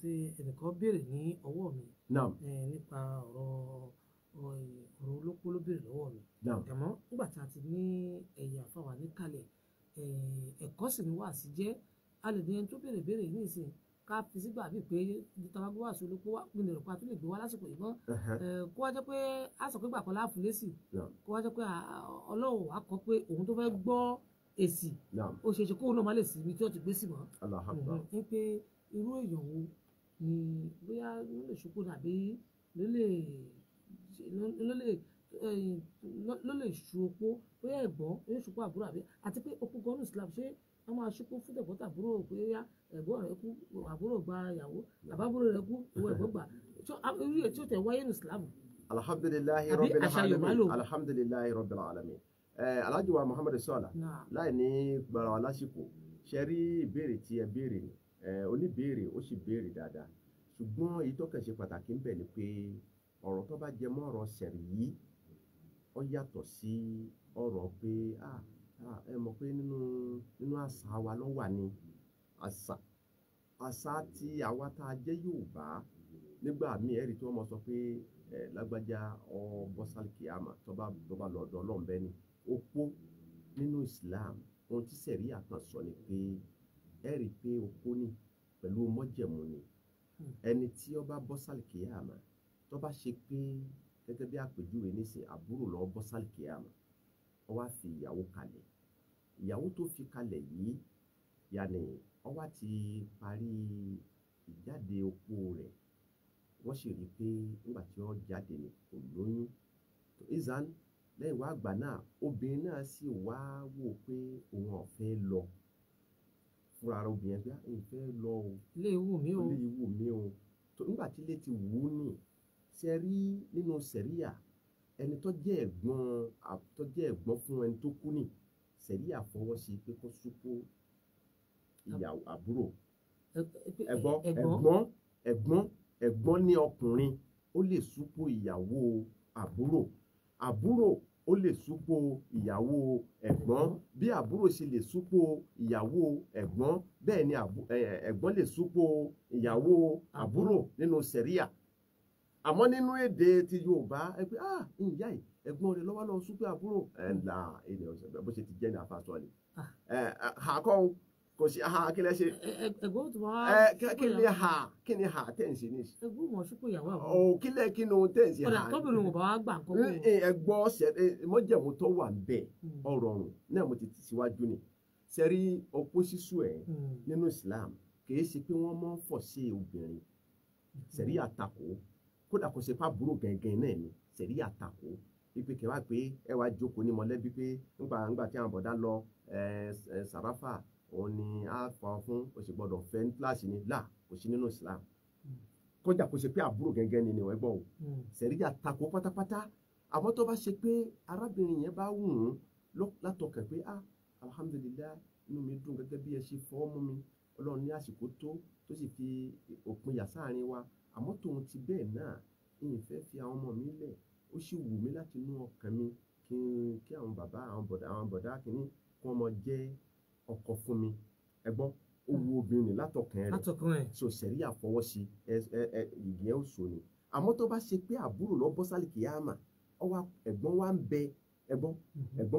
tí ẹnìkan béèrè ní ọwọ́ mi Naam. nípa ọ̀rọ̀ olópó ló béèrè lọ́wọ́ mi. Naam. Àmọ́ nígbà tí a ti ní ẹ̀yà àfàwà níkàlẹ̀ ẹ̀kọ́ sì ni wàásì jẹ́ a lè ní ẹni tó béèrè ní ìsìn ká fi sígbà bíi pé tàbá gbé wàásù olópó wá pinnu ìrọ̀pá tó lè gbé wá lásìkò yìí mọ́ kó wá jẹ́ pé a sọ pé gbà kan láàfin lésì kó wá jẹ́ pé Ọlọ́run wá kọ́ pé òun tó fẹ́ gbọ́ èsì ó ṣe é ṣe kóun náà má lè sí ibi tí ó ti gbé sí mọ́ ní pé irú èèyàn wo ni bóyá ló lè ṣokó tàbí ló lè ṣu opó bóyá ẹ̀gbọ́n ló lè ṣokó àbúrò àbí àti pé opó gan ní Islam ṣé wọ́n máa ṣokó fún tẹ̀gbọ́n tàbúrò pé ẹ̀gbọ́n rẹ̀ kú àbúrò gba ìyàwó àbábúrò rẹ̀ kú ìwọ ẹ̀gbọ́n gbà irú èyí tí ó tẹ̀ wáyé ní Islam. Alhamdulillahi rabbil alamin. Alhaji wa Muhammad Sallah láì ní gbara wa lásìkò ṣe rí ìbéèrè tí ẹ béèrè ni oníbéèrè ó sì béèrè dáadáa ṣùgbọ́n èyí tó kàn ṣe pàtàkì ń bẹ ni pé ọ̀rọ̀ tó bá jẹ mọ́ ọ̀rọ̀ sẹ̀rí yìí ó yàtọ̀ sí ọ̀rọ̀ pé ẹ mọ̀ pé nínú àṣà wa ló wà ní àṣà tí àwa tá a jẹ́ Yorùbá nígbà míì ẹ̀rí tí wọ́n mọ̀ sọ pé lágbájá bọ́sálìkì àmà tó bá lọ ọ̀dọ̀ Ọlọ́run bẹ́ẹ̀ ni opó nínú Islam ohun tí sẹ̀rí àkàn sọ ni pé ẹ̀rí pé opó ní pẹ̀lú mọ́jẹ̀mú ni ẹni tí ó bá bọ́sálìkì àmà tó bá ṣe pé gẹ́gẹ́ bí àpèjúwe nísìn àbúrò lọ bọ́sálìkì àmà ó wá fi ìyàwó kalẹ̀ ìyàwó tó fi kalẹ̀ yìí yàní ó wá ti parí ìjáde opó rẹ̀ wọ́n sì rí i pé nígbà tí ó jáde ní kò lóyún tó ìzán lẹ́yìn wá àgbà náà obìnrin náà sì wá wò pé òun ò fẹ́ lọ fúnra ara obìnrin pé òun fẹ́ lọ o ilé ìwù mí o tó nígbà tí ilé ti wù ú nì ṣe rí nínú sẹ̀ríà ẹni tó jẹ́ ẹ̀gbọ́n fún ẹni tó kú nì sẹ̀ríà fọwọ́ sí pé kó súpó ìyàwó àbúrò ẹ̀gbọ́n ní ọkùnrin ó lè súpó ìyàwó àbúrò ó lè súpó ìyàwó ẹ̀gbọ́n bí àbúrò ṣe lè súpó ìyàwó ẹ̀gbọ́n bẹ́ẹ̀ ni ẹ̀gbọ́n lè súpó ìyàwó àbúrò nínú sẹ̀ríà àmọ́ nínú èdè ti Yorùbá ẹ pé ìyá yìí ẹ̀gbọ́n rẹ̀ lọ́wọ́ lọ súpó àbúrò ẹ̀là ènìyàn bó ṣe ti jẹ́ ní àfàsọ́ ni àkọ́ kò sí kí lẹ ṣe ẹ̀gbọ́n tó wá kí ni tẹ̀sí ní. ẹ̀gbọ́n wọn súpó ìyàwó àbúrò. kí ni tẹ̀sí ọ̀dà tóbìnrin wọn bá wá gbà nǹkan kó. ẹ̀gbọ́n mọ́jẹ̀mú tó wà bẹ́ẹ̀ ọ̀rọ̀ ọ̀run náà mo ti tì síwájú ni sẹ́rí opó sísú ẹ̀ nínú Islam kìí ṣe pé wọ́n mọ́ fọ̀ sí obìnrin sẹ́rí àtakò kódà kò ṣe fábúrò gẹ̀gẹ̀ náà ni sẹ́rí àtakò pípé kẹwàá pé ẹ wá jókòó ní mọ̀lẹ́bí pé ńgbà tí àwọn bọ̀dá lọ sàráfà òun ni a fọ fún kò sì gbọdọ̀ fẹ́ ní kíláàsì ni là kò sí nínú Islam kọjá kò ṣe pé àbúrò gẹ́gẹ́ ni ìwẹ́ gbọ́ o sẹ̀ríyà takò pátápátá àmọ́ tó bá ṣe pé arábìnrin yẹn bá wù ú látọkàn pé alhamdulillah inú mi dùn gẹ́gẹ́ bí ẹ ṣe fọ́ mú mi Ọlọ́run ní àsìkò tó sì fi òpin yà sáàrin wa àmọ́ tòun ti bẹ́ẹ̀ náà ìfẹ́ fi àwọn ọmọ mi lẹ̀ ó sì wù mí láti inú ọkàn mi kí àwọn bàbá àwọn bọ̀dá kìíní kí wọ́n mọ jẹ́ ọkọ fún mi ẹ̀gbọ́n owó obìnrin látọkàn rẹ̀ so sẹ̀rí àfọwọ́sí ìyẹn ò sọ ni àmọ́ tó bá ṣe pé àbúrò lọ bọ́ sálì kìyàmà ẹ̀gbọ́n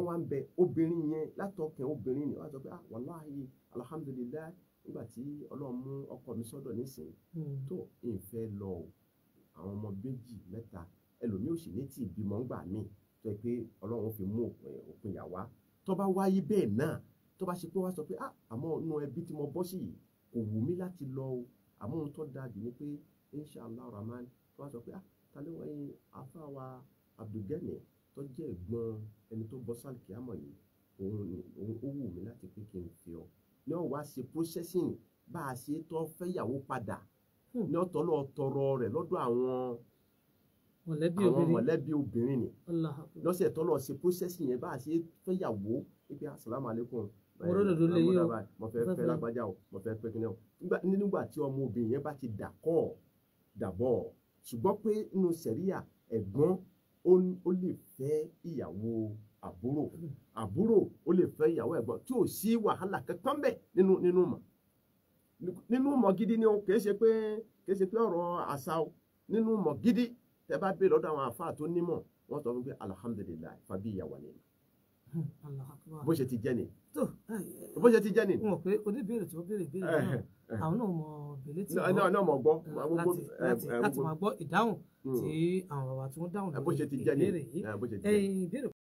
wa ń bẹ obìnrin yẹn látọkàn obìnrin ni wọ́n sọ pé wàláhì alhamdulilayi nígbà tí Ọlọ́run mú ọkọ mi sọ́dọ̀ nísìnyí tó ìfẹ́ lọ àwọn ọmọ méjì mẹ́ta ẹlòmíì ò sì ní tí ìbímọ ń gbà míì tó yẹ pé Ọlọ́run fi mú òpin yà wá tó bá wáyé bẹ́ẹ̀ náà tó bá ṣe pé wá sọ pé àmọ́ inú ẹbí tí mo bọ́ sí yìí kò wù mí láti lọ o àmọ́ ohun tó dáa jù ni pé inshallah rahman tó wá sọ pé tálẹ́ wọ́n yín afáwa Abdulgani tó jẹ́ ẹ̀gbọ́n ẹni tó bọ́ sálìkì àmọ́ yìí òun ó wù mí láti pé kí n fi ọ ní ọ wá ṣe processing bá a ṣe tó fẹ́yàwó padà ní ọ̀tọ̀ lọ tọrọ rẹ̀ lọ́dọ̀ àwọn mọ̀lẹ́bí obìnrin ni lọ́sẹ̀ tó lọ ṣe processing yẹn bá a ṣe fẹ́yàwó pé assalamu alaikum mo fẹ́ lágbájá o mo fẹ́ pẹ́ kí ni o nígbà tí ọmọ obìnrin yẹn bá ti dàbọ̀ ṣùgbọ́n pé nínú sẹ̀ríà ẹ̀gbọ́n ó lè fẹ́ ìyàwó àbúrò ó lè fẹ́ ìyàwó ẹ̀gbọ́n tí ò sí wàhálà kankan bẹ́ẹ̀ nínú mọ̀ nínú mọ̀ gidi ni o kì í ṣe pé ọ̀rọ̀ àṣà o nínú mọ̀ gidi tẹ́ bá bèèrè lọ́dọ̀ àwọn àfáà tó nímọ̀ wọ́n sọ fún pé alhamdulilayi fabi ìyàwó ni bó ṣe ti jẹ́ ni bó ṣe ti jẹ́ ni. wọn pé oníbèrè tí wọ́n béèrè ìbéèrè náà àwọn náà mọ bèlè tí náà mọ̀ gbọ́ láti máa gbọ́ ìdáhùn tí àwọn bàbá tí wọ́n dáhùn lórí ìbéèrè yìí ìbéèrè